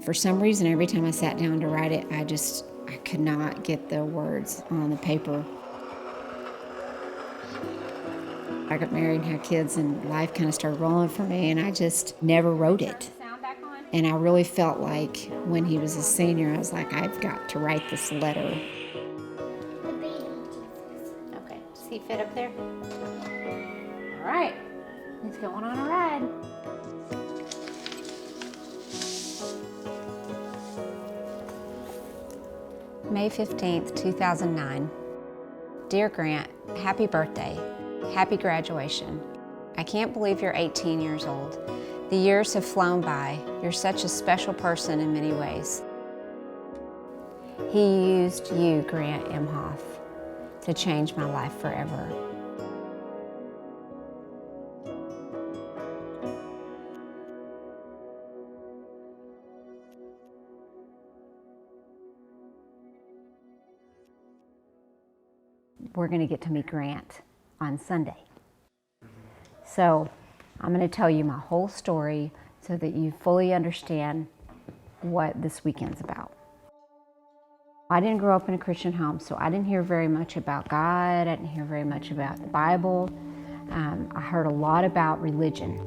For some reason, every time I sat down to write it, I could not get the words on the paper. I got married and had kids, and life kind of started rolling for me, and I just never wrote it. And I really felt like when he was a senior, I was like, I've got to write this letter. The baby Jesus. Okay, does he fit up there? All right, he's going on a ride. May 15th, 2009. Dear Grant, happy birthday. Happy graduation. I can't believe you're 18 years old. The years have flown by. You're such a special person in many ways. He used you, Grant Imhoff, to change my life forever. We're going to get to meet Grant on Sunday. So I'm going to tell you my whole story so that you fully understand what this weekend's about. I didn't grow up in a Christian home, so I didn't hear very much about God. I didn't hear very much about the Bible. I heard a lot about religion.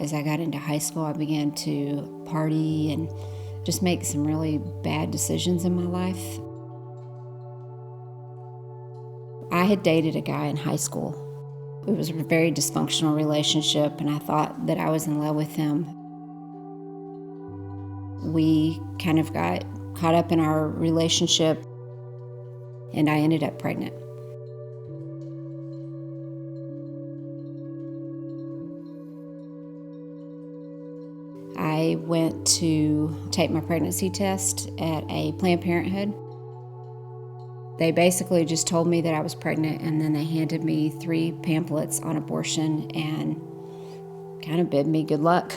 As I got into high school, I began to party and just make some really bad decisions in my life. I had dated a guy in high school. It was a very dysfunctional relationship, and I thought that I was in love with him. We kind of got caught up in our relationship, and I ended up pregnant. I went to take my pregnancy test at a Planned Parenthood. They basically just told me that I was pregnant, and then they handed me 3 pamphlets on abortion and kind of bid me good luck.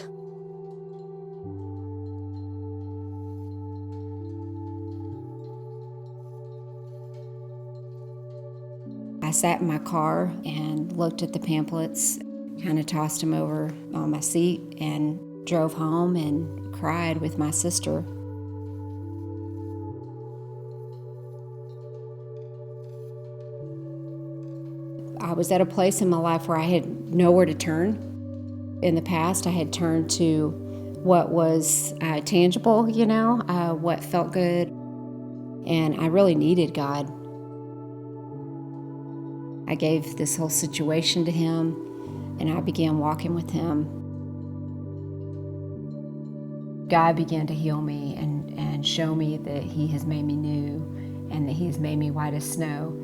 I sat in my car and looked at the pamphlets, kind of tossed them over on my seat, and drove home and cried with my sister. I was at a place in my life where I had nowhere to turn. In the past, I had turned to what was tangible, what felt good, and I really needed God. I gave this whole situation to Him, and I began walking with Him. God began to heal me and show me that He has made me new and that He has made me white as snow.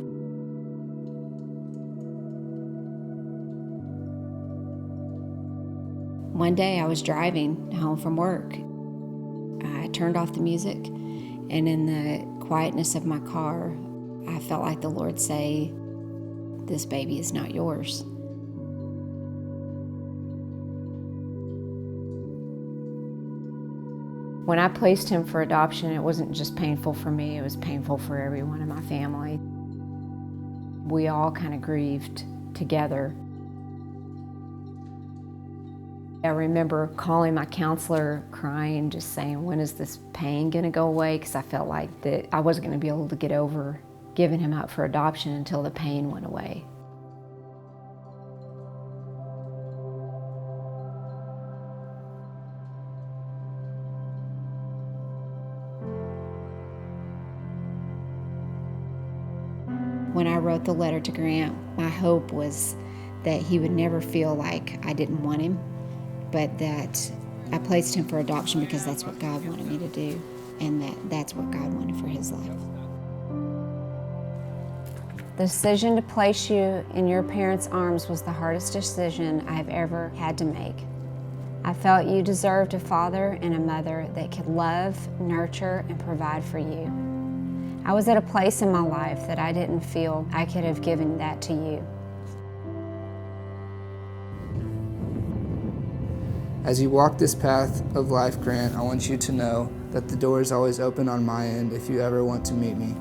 One day I was driving home from work. I turned off the music, and in the quietness of my car, I felt like the Lord say, "This baby is not yours." When I placed him for adoption, it wasn't just painful for me, it was painful for everyone in my family. We all kind of grieved together. I remember calling my counselor, crying, just saying, when is this pain gonna go away? Because I felt like that I wasn't gonna be able to get over giving him up for adoption until the pain went away. When I wrote the letter to Grant, my hope was that he would never feel like I didn't want him, but that I placed him for adoption because that's what God wanted me to do, and that's what God wanted for his life. The decision to place you in your parents' arms was the hardest decision I've ever had to make. I felt you deserved a father and a mother that could love, nurture, and provide for you. I was at a place in my life that I didn't feel I could have given that to you. As you walk this path of life, Grant, I want you to know that the door is always open on my end if you ever want to meet me.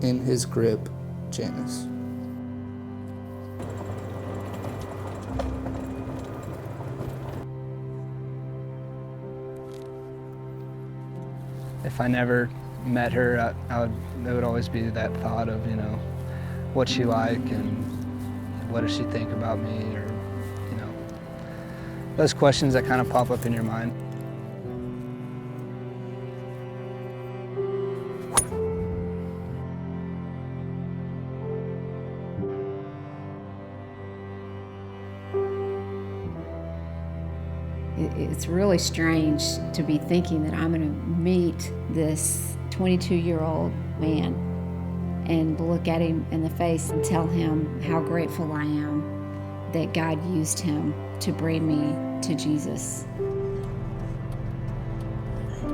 in his grip, Janice. If I never met her, there would always be that thought of, what's she like and what does she think about me, or, those questions that kind of pop up in your mind. It's really strange to be thinking that I'm going to meet this 22-year-old man and look at him in the face and tell him how grateful I am that God used him to bring me to Jesus. I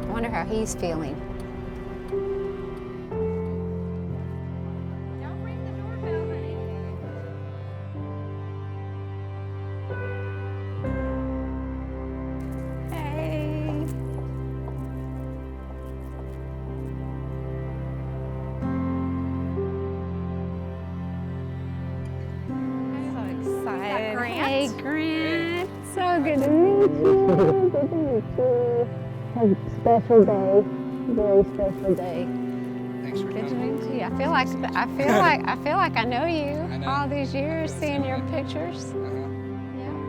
wonder how he's feeling. Don't ring the doorbell, honey. Hey. I'm so excited. Grant? Hey, Grant. So good to meet you. Good to meet you. It's a special day. Very special day. Thanks for Good to coming. meet you. I feel like I know you. know. All these years, seeing your pictures.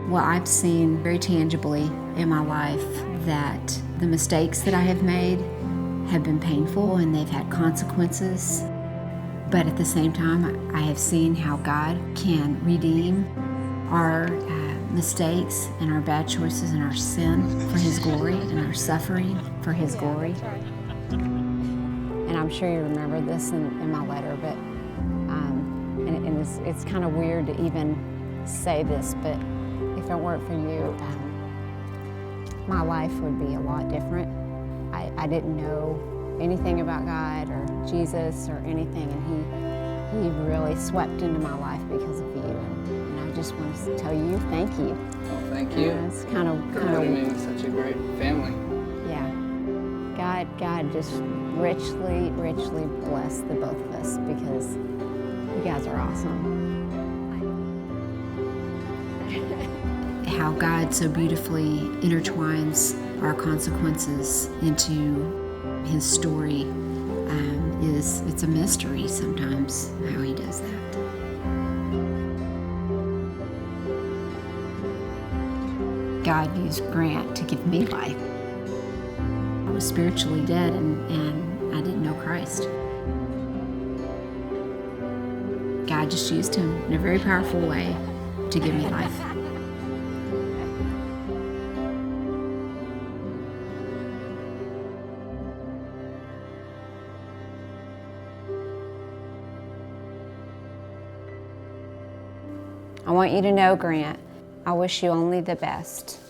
Well, I've seen very tangibly in my life that the mistakes that I have made have been painful and they've had consequences. But at the same time, I have seen how God can redeem our mistakes and our bad choices and our sin for His glory and our suffering for His glory. And I'm sure you remember this in my letter, but and it's kind of weird to even say this, but if it weren't for you, my life would be a lot different. I didn't know anything about God or Jesus or anything, and He really swept into my life because of you. And I just want to tell you thank you. Well, thank you. It's kind of For putting me with such a great family. yeah. God just richly bless the both of us because you guys are awesome. How God so beautifully intertwines our consequences into His story it's a mystery sometimes how He does that. God used Grant to give me life. I was spiritually dead and I didn't know Christ. God just used him in a very powerful way to give me life. I want you to know, Grant, I wish you only the best,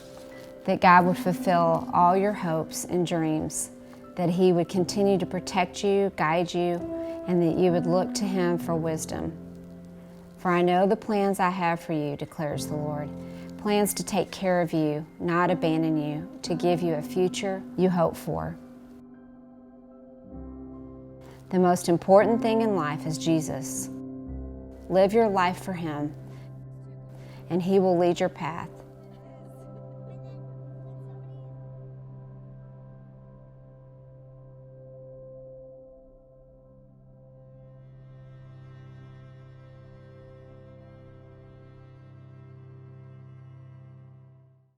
that God would fulfill all your hopes and dreams, that He would continue to protect you, guide you, and that you would look to Him for wisdom. For I know the plans I have for you, declares the Lord, plans to take care of you, not abandon you, to give you a future you hope for. The most important thing in life is Jesus. Live your life for Him, and He will lead your path.